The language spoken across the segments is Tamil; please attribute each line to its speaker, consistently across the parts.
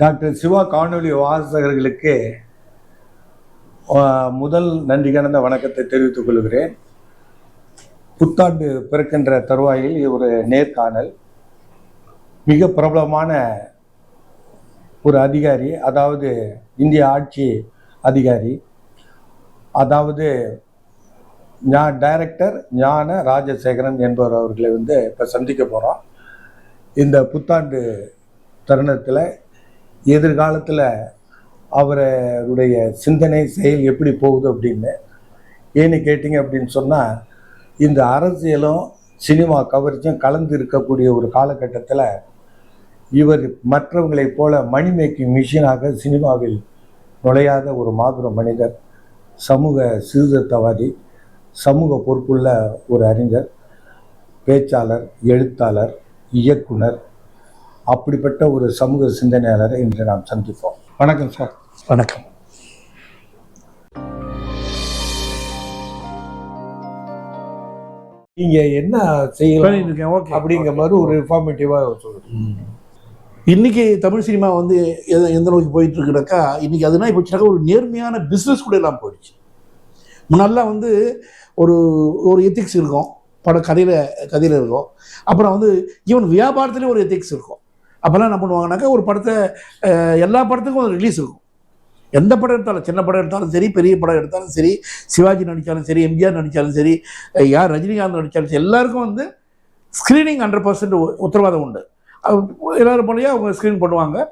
Speaker 1: டாக்டர் சிவா காணொலி வாசகர்களுக்கு முதல் நன்றி கலந்த வணக்கத்தை தெரிவித்துக் கொள்கிறேன். புத்தாண்டு பிறக்கின்ற தருவாயில் ஒரு நேர்காணல். மிக பிரபலமான ஒரு அதிகாரி, அதாவது இந்திய ஆட்சி அதிகாரி, அதாவது டைரக்டர் ஞான ராஜசேகரன் என்பவர் அவர்களை இப்போ சந்திக்க போகிறோம். இந்த புத்தாண்டு தருணத்தில் எதிர்காலத்தில் அவருடைய சிந்தனை செயல் எப்படி போகுது அப்படின்னு ஏன்னு கேட்டிங்க அப்படின்னு சொன்னால், இந்த அரசியலும் சினிமா கவர்ச்சியும் கலந்து இருக்கக்கூடிய ஒரு காலகட்டத்தில் இவர் மற்றவங்களைப் போல மணி மேக்கிங் மிஷினாக சினிமாவில் நுழையாத ஒரு மாபெரும் மனிதர், சமூக சீர்திருத்தவாதி, சமூக பொறுப்புள்ள ஒரு அறிஞர், பேச்சாளர், எழுத்தாளர், இயக்குனர், அப்படிப்பட்ட ஒரு சமூக சிந்தனையாளரை இன்று நாம் சந்திப்போம். வணக்கம் சார்.
Speaker 2: வணக்கம்.
Speaker 1: நீங்க என்ன செய்யலாம் அப்படிங்கிற மாதிரி ஒரு இன்ஃபார்மேட்டிவா சொல்லுங்க.
Speaker 2: இன்னைக்கு தமிழ் சினிமா எந்த நோக்கி போயிட்டு இருக்குனாக்கா, இன்னைக்கு அதுனா இப்போ ஒரு நேர்மையான பிஸ்னஸ் கூட எல்லாம் போயிடுச்சு. முன்னெல்லாம் ஒரு ஒரு எத்திக்ஸ் இருக்கும், கதையில் இருக்கும். அப்புறம் ஈவன் வியாபாரத்துலேயும் ஒரு எத்திக்ஸ் இருக்கும். அப்போல்லாம் என்ன பண்ணுவாங்கனாக்கா, ஒரு படத்தை எல்லா படத்துக்கும் ஒரு ரிலீஸ் இருக்கும். எந்த படம் எடுத்தாலும், சின்ன படம் எடுத்தாலும் சரி, பெரிய படம் எடுத்தாலும் சரி, சிவாஜி நடித்தாலும் சரி, எம்ஜிஆர் நடித்தாலும் சரி, யார் ரஜினிகாந்த் நடித்தாலும் சரி, எல்லாருக்கும் ஸ்க்ரீனிங் 100% உத்தரவாதம் உண்டு. எல்லோரும் போலயே அவங்க ஸ்க்ரீன் பண்ணுவாங்க.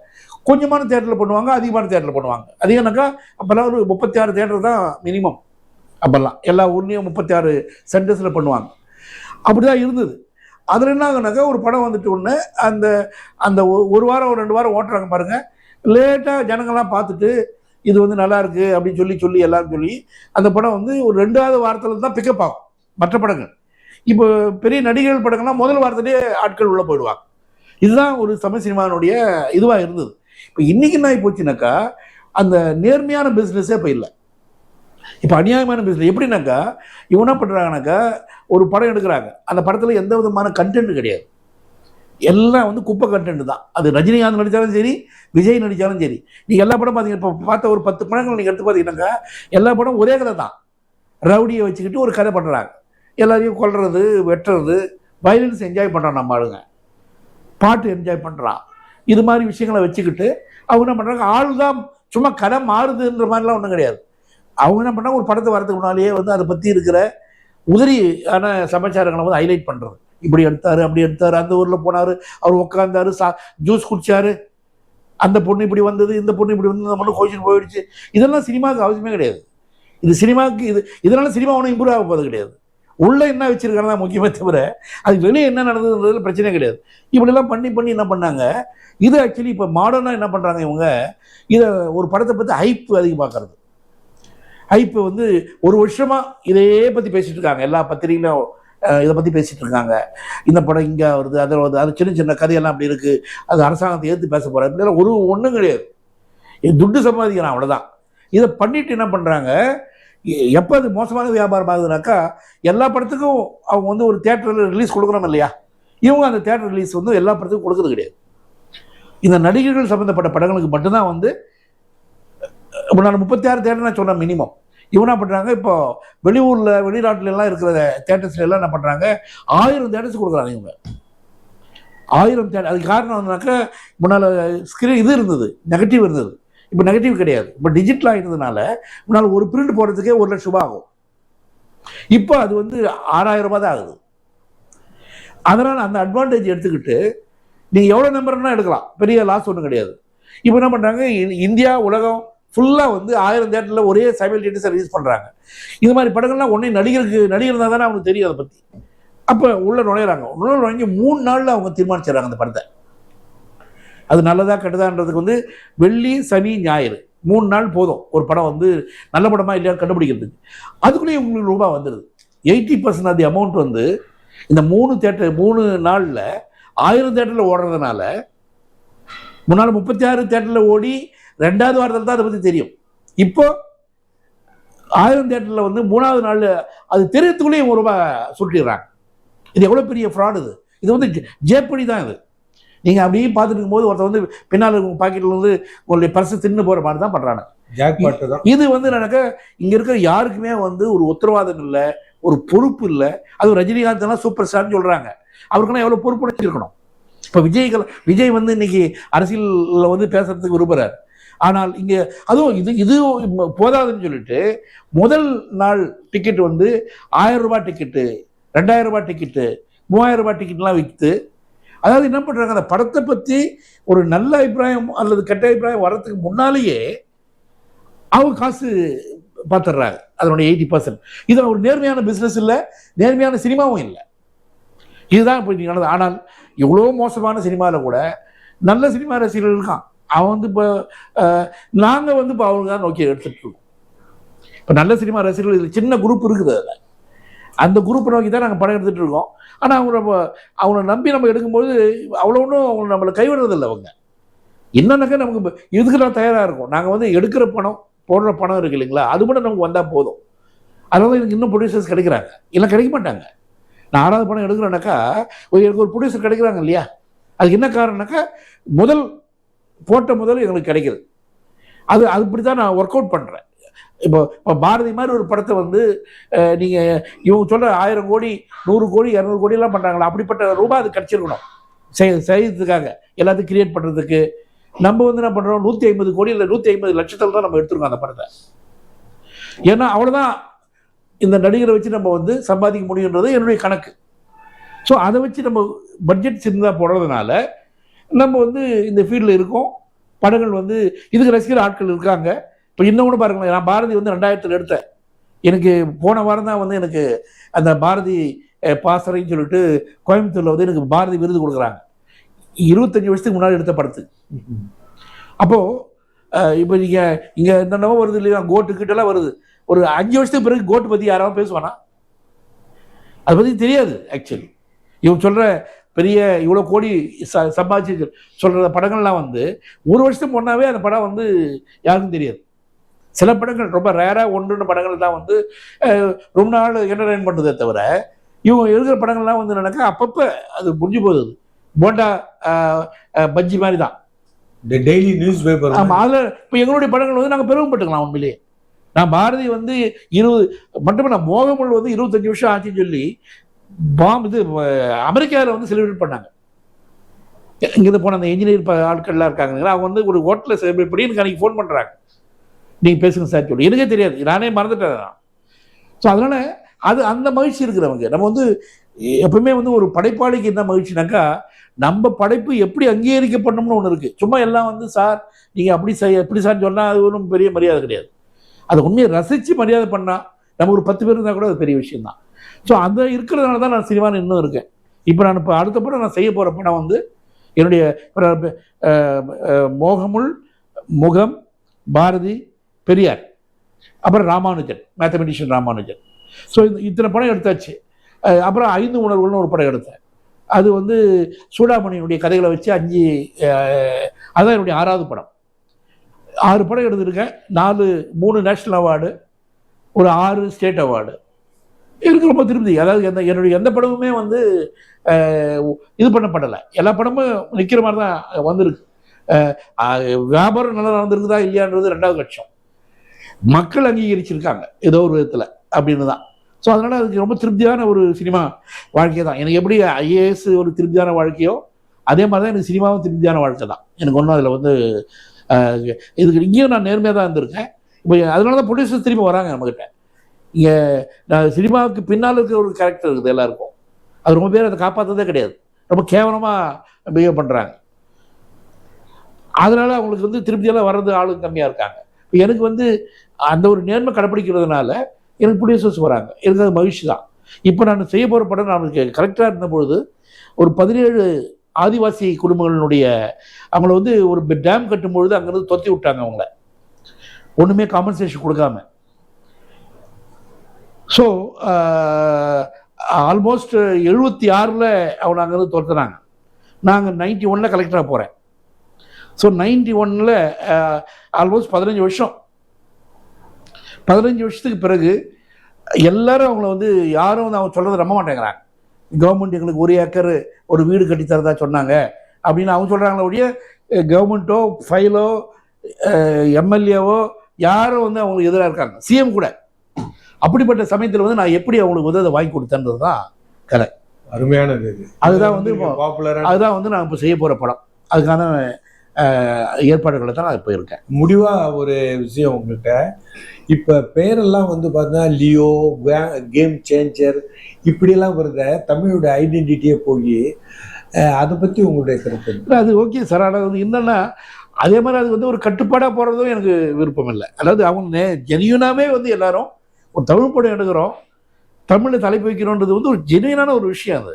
Speaker 2: கொஞ்சமான தேட்டரில் பண்ணுவாங்க, அதிகமான தேட்டரில் பண்ணுவாங்க. அதிகம்னாக்கா அப்போல்லாம் ஒரு 36 தேட்டர் தான் மினிமம். அப்போல்லாம் எல்லா ஊர்லேயும் 36 சென்டர்ஸில் பண்ணுவாங்க. அப்படி தான் இருந்தது. அதில் என்ன ஆகுனாக்கா, ஒரு படம் ஒன்று அந்த அந்த ஒரு வாரம் 2 வாரம் ஓட்டுறாங்க பாருங்கள். லேட்டாக ஜனங்கள்லாம் பார்த்துட்டு இது நல்லா இருக்குது அப்படின்னு சொல்லி எல்லாரும் சொல்லி அந்த படம் ஒரு 2வது வாரத்தில் தான் பிக்கப் ஆகும். மற்ற படங்கள் இப்போ பெரிய நடிகர்கள் படங்கள்லாம் முதல் வாரத்திலே ஆட்கள் உள்ளே போயிடுவாங்க. இதுதான் ஒரு தமிழ் சினிமானுடைய இதுவாக இருந்தது. இப்போ இன்றைக்கி என்ன ஆகி போச்சுனாக்கா, அந்த நேர்மையான பிஸ்னஸே இப்போ இல்லை. இப்போ அநியாயமான பிஸ்னஸ். எப்படின்னாக்கா, இவங்க என்ன பண்ணுறாங்கனாக்கா, ஒரு படம் எடுக்கிறாங்க, அந்த படத்தில் எந்த விதமான கண்டென்ட் கிடையாது. எல்லாம் குப்பை கண்டென்ட் தான். அது ரஜினிகாந்த் நடித்தாலும் சரி, விஜய் நடித்தாலும் சரி. நீங்கள் எல்லா படம் பார்த்தீங்க, இப்போ பார்த்த ஒரு 10 படங்கள் நீங்கள் எடுத்து பார்த்தீங்கன்னாக்கா, எல்லா படம் ஒரே கதை தான். ரவுடியை வச்சுக்கிட்டு ஒரு கதை பண்ணுறாங்க. எல்லாரையும் கொல்றது, வெட்டுறது, வயலன்ஸ் என்ஜாய் பண்ணுறான் நம்ம ஆளுங்க, பாட்டு என்ஜாய் பண்ணுறான். இது மாதிரி விஷயங்களை வச்சுக்கிட்டு அவங்க என்ன பண்ணுறாங்க, ஆள் தான் சும்மா கதை மாறுதுன்ற மாதிரிலாம் ஒன்றும் கிடையாது. அவங்க என்ன பண்ணால் ஒரு படத்தை வரதுக்கு முன்னாலேயே அதை பற்றி இருக்கிற உதிரியான சமாச்சாரங்களை ஹைலைட் பண்ணுறது. இப்படி எடுத்தார், அப்படி எடுத்தார், அந்த ஊரில் போனார், அவர் உட்காந்தார், ஜூஸ் குடித்தார், அந்த பொண்ணு இப்படி வந்தது, இந்த பொண்ணு இப்படி வந்து, அந்த பொண்ணு கோச்சிட்டு போயிடுச்சு. இதெல்லாம் சினிமாவுக்கு அவசியமே கிடையாது. இது சினிமாவுக்கு இதனால சினிமா ஒன்றும் இம்ப்ரூவ் ஆக போகிறது கிடையாது. உள்ளே என்ன வச்சுருக்காங்க தான் முக்கியமே தவிர அது வெளியே என்ன நடந்ததுன்றதுல பிரச்சனையே கிடையாது. இப்படிலாம் பண்ணி என்ன பண்ணாங்க, இது ஆக்சுவலி இப்போ மாடர்னாக என்ன பண்ணுறாங்க இவங்க, இதை ஒரு படத்தை பற்றி ஹைப் அதிகமாக்குறது. ஹைப்பு ஒரு வருஷமாக இதே பற்றி பேசிகிட்டு இருக்காங்க. எல்லா பத்திரிகையிலும் இதை பற்றி பேசிகிட்டு இருக்காங்க. இந்த படம் இங்கே வருது, அதில் வருது, அது சின்ன சின்ன கதையெல்லாம் அப்படி இருக்குது, அது அரசாங்கத்தை ஏற்று பேச போகிறாங்க. இப்படிலாம் ஒன்றும் கிடையாது. துட்டு சம்பாதிக்கிறான், அவ்வளோதான். இதை பண்ணிவிட்டு என்ன பண்ணுறாங்க, எப்போ அது மோசமான வியாபாரம் ஆகுதுனாக்கா, எல்லா படத்துக்கும் அவங்க ஒரு தேட்டரில் ரிலீஸ் கொடுக்குறோம் இல்லையா, இவங்க அந்த தேட்டர் ரிலீஸ் எல்லா படத்துக்கும் கொடுக்குறது கிடையாது. இந்த நடிகர்கள் சம்மந்தப்பட்ட படங்களுக்கு மட்டும்தான் இப்போ நான் 36 தேட்டர் நான் சொன்னேன் மினிமம். இவங்க என்ன பண்ணுறாங்க, இப்போ வெளிநாட்டிலலாம் இருக்கிற தேட்டர்ஸ்ல எல்லாம் என்ன பண்ணுறாங்க, 1000 தேட்டர்ஸ் கொடுக்குறாங்க இவங்க. 1000 தேட்டர். அதுக்கு காரணம் முன்னால் ஸ்க்ரீன் இது இருந்தது, நெகட்டிவ் இருந்தது. இப்போ நெகட்டிவ் கிடையாது. இப்போ டிஜிட்டல் ஆகிட்டதுனால முன்னால் ஒரு பிரிண்ட் போடுறதுக்கே 1 லட்சம் ரூபாய் ஆகும். இப்போ அது 6000 ரூபாய் தான் ஆகுது. அதனால் அந்த அட்வான்டேஜ் எடுத்துக்கிட்டு நீங்கள் எவ்வளோ நம்பர்னா எடுக்கலாம், பெரிய லாஸ் ஒன்றும் கிடையாது. இப்போ என்ன பண்ணுறாங்க, இந்தியா உலகம் ஃபுல்லாக 1000 தேட்டரில் ஒரே சைமல்டேனியஸாக ரிலீஸ் பண்ணுறாங்க. இது மாதிரி படங்கள்லாம் ஒன்றே நடிகர் இருந்தால் தானே அவங்களுக்கு தெரியும் அதை பற்றி. அப்போ உள்ளே நுழையிறாங்க. நுழைஞ்சு 3 நாளில் அவங்க தீர்மானிச்சிடறாங்க அந்த படத்தை. அது நல்லதா கெட்டதான்றதுக்கு வெள்ளி, சனி, ஞாயிறு 3 நாள் போதும் ஒரு படம் நல்ல படமா இல்லையா கண்டுபிடிக்கிறதுக்கு. அதுக்குள்ளேயே உங்களுக்கு ரூபாய் வந்துடுது. 80% ஆஃப் தி அமௌண்ட் இந்த 3 நாளில் 1000 தேட்டரில் ஓடுறதுனால, முன்னால் 36 தேட்டரில் ஓடி 2வது வாரத்தில் தான் அதை பற்றி தெரியும். இப்போ 1000 தேட்டரில் 3வது நாள் அது தெரியறதுக்குள்ளேயும் ரூபாய் சுட்டிடுறாங்க. இது எவ்வளோ பெரிய ஃப்ராடு! இது ஜேப்படி தான். இது நீங்கள் அப்படியே பார்த்துட்டு இருக்கும்போது ஒருத்தர் வந்து பின்னால் பாக்கெட்டில் வந்து உங்களுடைய பர்ஸை தின்னு போகிற மாதிரி தான் பண்ணுறாங்க.
Speaker 1: ஜாக்பாட் தான்
Speaker 2: இது வந்து எனக்கு இங்கே இருக்கிற யாருக்குமே வந்து ஒரு உத்தரவாதம் இல்லை, ஒரு பொறுப்பு இல்லை. அது ரஜினிகாந்த் எல்லாம் சூப்பர் ஸ்டார்னு சொல்கிறாங்க, அவருக்குன்னா எவ்வளோ பொறுப்பு வச்சிருக்கணும். இப்போ விஜய் வந்து இன்னைக்கு அரசியலில் வந்து பேசுறதுக்கு விரும்புகிறார். ஆனால் இங்கே அதுவும் இது போதாதுன்னு சொல்லிட்டு முதல் நாள் டிக்கெட் வந்து 1000 ரூபாய் டிக்கெட்டு, 2000 ரூபாய் டிக்கெட்டு, 3000 ரூபாய் டிக்கெட்லாம் விற்று, அதாவது என்ன பண்ணுறாங்க, அந்த படத்தை பற்றி ஒரு நல்ல அபிப்பிராயம் அல்லது கெட்ட அபிப்பிராயம் வர்றதுக்கு முன்னாலேயே அவங்க காசு பார்த்துடுறாங்க, அதனுடைய 80%. இது ஒரு நேர்மையான பிஸ்னஸ் இல்லை, நேர்மையான சினிமாவும் இல்லை. இதுதான் இப்போ நடந்தது. ஆனால் எவ்வளோ மோசமான சினிமாவில் கூட நல்ல சினிமா ரசிகர்கள் இருக்கான். அவன் வந்து இப்போ நாங்கள் வந்து இப்போ அவங்க தான் நோக்கி எடுத்துகிட்டு இருக்கோம். இப்போ நல்ல சினிமா ரசிகர்கள் சின்ன குரூப் இருக்குது, அதில் அந்த குரூப்பை நோக்கி தான் நாங்கள் படம் எடுத்துகிட்டு இருக்கோம். ஆனால் அவங்கள நம்பி நம்ம எடுக்கும்போது அவ்வளோ ஒன்றும் அவங்க நம்மளை கைவிடுறதில்லை. அவங்க என்னன்னாக்கா நமக்கு இதுக்கு நான் தயாராக இருக்கும். நாங்கள் வந்து எடுக்கிற பணம் போடுற பணம் இருக்கு இல்லைங்களா, அது மட்டும் நமக்கு வந்தால் போதும். அதனால எனக்கு இன்னும் ப்ரொடியூசர்ஸ் கிடைக்கிறாங்க, இல்லை கிடைக்க மாட்டாங்க. நான் 6வது படம் எடுக்கிறேன்னாக்கா எனக்கு ஒரு ப்ரொடியூசர் கிடைக்கிறாங்க இல்லையா, அதுக்கு என்ன காரணம்னாக்கா முதல் எங்களுக்கு கிடைக்குது. அது அப்படி தான் நான் ஒர்க் அவுட் பண்ணுறேன். இப்போ பாரதி மாதிரி ஒரு படத்தை வந்து நீங்கள் இவங்க சொல்கிற 1000 கோடி 100 கோடி 200 கோடியெல்லாம் பண்ணுறாங்களா, அப்படிப்பட்ட ரூபாய் அது கிடச்சிருக்கணும் செய்யறதுக்காக, எல்லாத்தையும் கிரியேட் பண்ணுறதுக்கு. நம்ம வந்து என்ன பண்ணுறோம், 150 கோடி இல்லை 150 லட்சத்தில் தான் நம்ம எடுத்துருக்கோம் அந்த படத்தை. ஏன்னா அவ்வளோதான் இந்த நடிகரை வச்சு நம்ம வந்து சம்பாதிக்க முடியுன்றது என்னுடைய கணக்கு. ஸோ அதை வச்சு நம்ம பட்ஜெட் சின்னதாக போடுறதுனால நம்ம வந்து இந்த ஃபீல்டில் இருக்கோம். படங்கள் வந்து இதுக்கு ரசிக்கிற ஆட்கள் இருக்காங்க. இப்போ இன்னும் கூட பாருங்களேன், நான் பாரதி வந்து 2000 எடுத்தேன். எனக்கு போன வாரம் தான் வந்து எனக்கு அந்த பாரதி பாசறைன்னு சொல்லிட்டு கோயம்புத்தூரில் வந்து எனக்கு பாரதி விருது கொடுக்குறாங்க, 25 வருஷத்துக்கு முன்னாடி எடுத்த படத்துக்கு. அப்போது இப்போ நீங்கள் இங்கே என்னென்னவோ வருது இல்லையா, கோட்டுக்கிட்டெல்லாம் வருது. ஒரு 5 வருஷத்துக்கு பிறகு கோட்டு பற்றி யாராவது பேசுவானா? அதை பற்றி தெரியாது. ஆக்சுவலி இவங்க சொல்கிற பெரிய இவ்வளோ கோடி சம்பாதிச்சு சொல்கிற படங்கள்லாம் வந்து 1 வருஷத்துக்கு முன்னாவே அந்த படம் வந்து யாருக்கும் தெரியாது. சில படங்கள் ரொம்ப ரேராக 1-2 படங்கள் தான் வந்து ரொம்ப நாள் என்டர்டைன் பண்ணுறதே தவிர, இவங்க எழுதுகிற படங்கள்லாம் வந்து என்னன்னாக்கா அப்பப்போ அது முடிஞ்சு போகுது. போண்டா பஜ்ஜி மாதிரி தான்
Speaker 1: டெய்லி நியூஸ் பேப்பர்.
Speaker 2: ஆமாம், அதில் இப்போ எங்களுடைய படங்கள் வந்து நாங்கள் பெருமைப்பட்டுக்கலாம். உண்மையிலேயே நான் பாரதி வந்து 20 மட்டுமே நான் மோகமுள் வந்து 25 வருஷம் ஆச்சுன்னு சொல்லி இது அமெரிக்காவில் வந்து செலிப்ரேட் பண்ணாங்க. இங்கேருந்து போன அந்த இன்ஜினியர் ஆட்கள்லாம் இருக்காங்க, அவங்க வந்து ஒரு ஹோட்டலில் செலிப்ரேட் பண்ணி எனக்கு அன்றைக்கி ஃபோன் பண்ணுறாங்க, நீங்கள் பேசுங்க சார் சொல்லி. எனக்கே தெரியாது, நானே மறந்துட்டேன் நான். ஸோ அதனால் அது அந்த மகிழ்ச்சி இருக்கிறவங்க. நம்ம வந்து எப்பவுமே வந்து ஒரு படைப்பாளிக்கு என்ன மகிழ்ச்சினாக்கா, நம்ம படைப்பு எப்படி அங்கீகரிக்கப்படணும்னு ஒன்று இருக்குது. சும்மா எல்லாம் வந்து சார் நீங்கள் அப்படி எப்படி சார்ன்னு சொன்னால் அது ஒன்றும் பெரிய மரியாதை கிடையாது. அதை உண்மையை ரசித்து மரியாதை பண்ணால் நம்ம ஒரு 10 பேர் இருந்தால் கூட அது பெரிய விஷயம்தான். ஸோ அந்த இருக்கிறதுனால தான் நான் சினிமாவில் இன்னும் இருக்கேன். இப்போ அடுத்த படம் நான் செய்ய போகிற படம் வந்து என்னுடைய மோகமுள், முகம், பாரதி, பெரியார், அப்புறம் ராமானுஜன், மேத்தமெட்டிஷியன் ராமானுஜன். ஸோ இத்தனை படம் எடுத்தாச்சு. அப்புறம் 5 உணர்வுகள்னு ஒரு படம் எடுத்தேன். அது வந்து சூடாமணியினுடைய கதைகளை வச்சு 5 அதுதான் என்னுடைய 6வது படம். 6 படம் எடுத்திருக்கேன். 3 நேஷ்னல் அவார்டு, ஒரு 6 ஸ்டேட் அவார்டு. எனக்கு ரொம்ப திருப்தி. அதாவது என்னுடைய எந்த படமுமே வந்து இது பண்ணப்படலை. எல்லா படமும் நிற்கிற மாதிரி தான் வந்திருக்கு. வியாபாரம் நல்லா நடந்திருக்குதா இல்லையான்றது 2வது பட்சம். மக்கள் அங்கீகரிச்சிருக்காங்க ஏதோ ஒரு விதத்தில் அப்படின்னு தான். ஸோ அதனால் அதுக்கு ரொம்ப திருப்தியான ஒரு சினிமா வாழ்க்கை தான். எனக்கு எப்படி ஐஏஎஸ் ஒரு திருப்தியான வாழ்க்கையோ அதே மாதிரி தான் எனக்கு சினிமாவும் திருப்தியான வாழ்க்கை தான். எனக்கு ஒன்றும் அதில் வந்து இதுக்கு இங்கேயும் நான் நேர்மையாக தான் இருந்திருக்கேன். இப்போ அதனால தான் ப்ரொடியூசர்ஸ் திரும்பி வராங்க நம்மக்கிட்ட. இங்கே நான் சினிமாவுக்கு பின்னால் இருக்கிற ஒரு கேரக்டர் இருக்குது எல்லாருக்கும். அது ரொம்ப பேர் அதை காப்பாற்றுறதே கிடையாது, ரொம்ப கேவலமாக பிஹேவ் பண்ணுறாங்க. அதனால் அவங்களுக்கு வந்து திருப்தியெல்லாம் வர்றது ஆளுங்க கம்மியாக இருக்காங்க. இப்போ எனக்கு வந்து அந்த ஒரு நேர்மை கடைப்பிடிக்கிறதுனால எனக்கு ப்ரொடியூசர்ஸ் வராங்க. எனக்கு அது மகிழ்ச்சி தான். இப்போ நான் செய்ய போகிற படம் நான் கரெக்டாக இருந்தபொழுது ஒரு 17 ஆதிவாசி குடும்பங்களினுடைய அவங்கள வந்து ஒரு டேம் கட்டும்பொழுது அங்கேருந்து துரத்தி விட்டாங்க அவங்கள, ஒன்றுமே காம்பன்சேஷன் கொடுக்காம. ஸோ ஆல்மோஸ்ட் 76ல் அவனை அங்கேருந்து துரத்துனாங்க. நாங்கள் 91ல் கலெக்டராக போகிறேன். ஸோ 91ல் ஆல்மோஸ்ட் 15 வருஷம். 15 வருஷத்துக்கு பிறகு எல்லாரும் அவங்கள வந்து யாரும் வந்து அவங்க சொல்கிறத நம்ப மாட்டேங்கிறாங்க. கவர்மெண்ட் எங்களுக்கு 1 ஏக்கர் ஒரு வீடு கட்டித்தரதா சொன்னாங்க, அப்படின்னு அவங்க சொல்கிறாங்களே ஒழிய கவர்மெண்ட்டோ ஃபைலோ எம்எல்ஏவோ யாரும் வந்து அவங்களுக்கு எதிராக இருக்காங்க, சிஎம் கூட. அப்படிப்பட்ட சமயத்தில் வந்து நான் எப்படி அவங்களுக்கு வந்து அதை வாங்கி கொடுத்தேன்றது தான் கதை.
Speaker 1: அருமையானது இது.
Speaker 2: அதுதான் வந்து இப்போ
Speaker 1: பாப்புலரான,
Speaker 2: அதுதான் வந்து நான் இப்போ செய்ய போகிற படம். அதுக்கான ஏற்பாடுகளை தான் நான் இப்போ இருக்கேன்.
Speaker 1: முடிவாக ஒரு விஷயம் உங்கள்கிட்ட, இப்போ பேரெல்லாம் வந்து பார்த்தா லியோ, கேம் சேஞ்சர் இப்படியெல்லாம் வருத தமிழோட ஐடென்டிட்டியே போய், அதை பற்றி உங்களுடைய கருத்து?
Speaker 2: அது ஓகே சார். ஆனால் வந்து என்னென்னா அதே மாதிரி அது வந்து ஒரு கட்டுப்பாடாக போகிறதும் எனக்கு விருப்பம் இல்லை. அதாவது அவங்க ஜெனியூனாகவே வந்து எல்லாரும் ஒரு தமிழ் படம் எடுக்கிறோம், தமிழில் தலைப்பு வைக்கிறோன்றது வந்து ஒரு ஜெனியூனான ஒரு விஷயம் அது.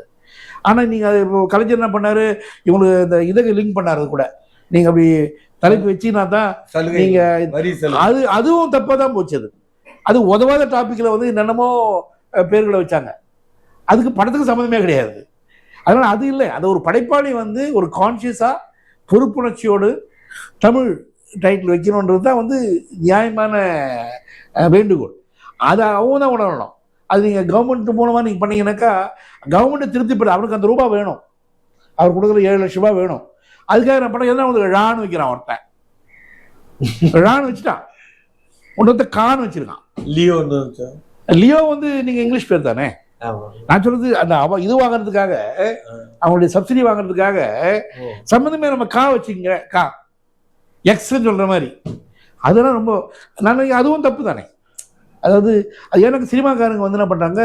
Speaker 2: ஆனால் நீங்கள் அது இப்போ கலைஞர் என்ன பண்ணார், இவங்களுக்கு இந்த இதை லிங்க் பண்ணார் கூட, நீங்கள் அப்படி தலைப்பு வச்சுனா தான் நீங்கள் அதுவும் தப்பாக தான் போச்சு. அது உதவாத டாப்பிக்கில் வந்து என்னென்னமோ பேர்களை வச்சாங்க, அதுக்கு படத்துக்கு சம்மந்தமே கிடையாது. அதனால் அது இல்லை. அது ஒரு படைப்பாளி வந்து ஒரு கான்சியஸாக பொறுப்புணர்ச்சியோடு தமிழ் டைட்டில் வைக்கணுன்றது தான் வந்து நியாயமான வேண்டுகோள். அதை அவங்க தான் உணரணும். அது நீங்கள் கவர்மெண்ட் மூலமாக நீங்கள் பண்ணீங்கன்னாக்கா கவர்மெண்ட்டை திருப்திப்பட அவனுக்கு அந்த ரூபா வேணும், அவர் கொடுக்குற 7 லட்ச ரூபா வேணும். அதுக்காக நான் பண்ண எதனா வந்து ழான்னு வைக்கிறான், ஒருத்தன் ழான்னு வச்சுட்டான், ஒன்று கான்னு வச்சிருக்கான். லியோ வந்து நீங்கள் இங்கிலீஷ் பேர் தானே. நான் சொல்றது அந்த இது வாங்குறதுக்காக, அவங்களுடைய சப்சிடி வாங்குறதுக்காக சம்மந்தமே நம்ம கா வச்சுங்க, கா எக்ஸ்ன்னு சொல்ற மாதிரி. அதெல்லாம் ரொம்ப நான் அதுவும் தப்பு தானே. அதாவது அது எனக்கு சினிமாக்காரங்க வந்து என்ன பண்ணுறாங்க,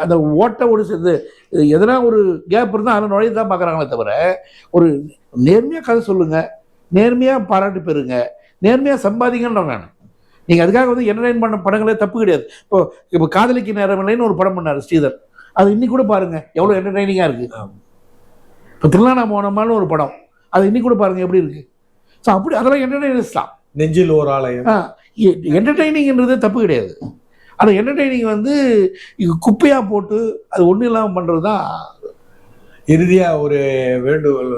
Speaker 2: அந்த ஓட்டோடு சேர்ந்து எதனா ஒரு கேப் இருந்தால் அதில் நுழைய தான் பார்க்குறாங்களே தவிர, ஒரு நேர்மையாக கதை சொல்லுங்கள், நேர்மையாக பாராட்டு பெறுங்க, நேர்மையாக சம்பாதிங்கன்ற நான். நீங்கள் அதுக்காக வந்து என்டர்டைன் பண்ண படங்களே தப்பு கிடையாது. இப்போ காதலிக்கு நேரமில்லைன்னு ஒரு படம் பண்ணார் ஸ்ரீதர், அது இன்னைக்கு கூட பாருங்கள் எவ்வளோ என்டர்டைனிங்காக இருக்குது. இப்போ திருநானா மோனமான்னு ஒரு படம், அது இன்னைக்கு கூட பாருங்கள் எப்படி இருக்குது. ஸோ அப்படி அதெல்லாம் என்டர்டைனர்ஸ் தான்.
Speaker 1: நெஞ்சில் ஒரு ஆலயம்
Speaker 2: என்டர்டைனிங்கிறது தப்பு கிடையாது. ஆனால் என்டர்டைனிங் வந்து குப்பையாக போட்டு அது ஒன்றும் இல்லாமல் பண்ணுறது தான்.
Speaker 1: இறுதியாக ஒரு வேண்டுகோள்,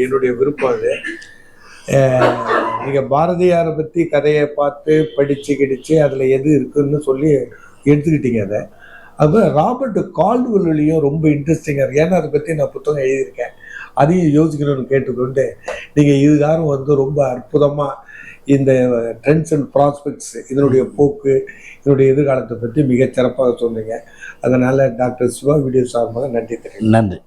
Speaker 1: என்னுடைய விருப்பம் அது. நீங்கள் பாரதியாரை பற்றி கதையை பார்த்து படித்து கிடிச்சு அதில் எது இருக்குன்னு சொல்லி எடுத்துக்கிட்டீங்க. அதை அது ராபர்ட் கால்டுவெல்லையும் ரொம்ப இன்ட்ரெஸ்டிங்காக இருக்குது. ஏன்னா அதை பற்றி நான் புத்தகம் எழுதியிருக்கேன், அதையும் யோசிக்கணும்னு கேட்டுக்கொண்டு நீங்கள் இதுகாரம் வந்து ரொம்ப அற்புதமாக இந்த ட்ரெண்ட்ஸ் அண்ட் ப்ராஸ்பெக்ட்ஸ், இதனுடைய போக்கு, இதனுடைய எதிர்காலத்தை பற்றி மிகச் சிறப்பாக சொன்னீங்க. அதனால் டாக்டர் சிவா வீடியோ சார்பாக நன்றி தெரியும்.
Speaker 2: நன்றி.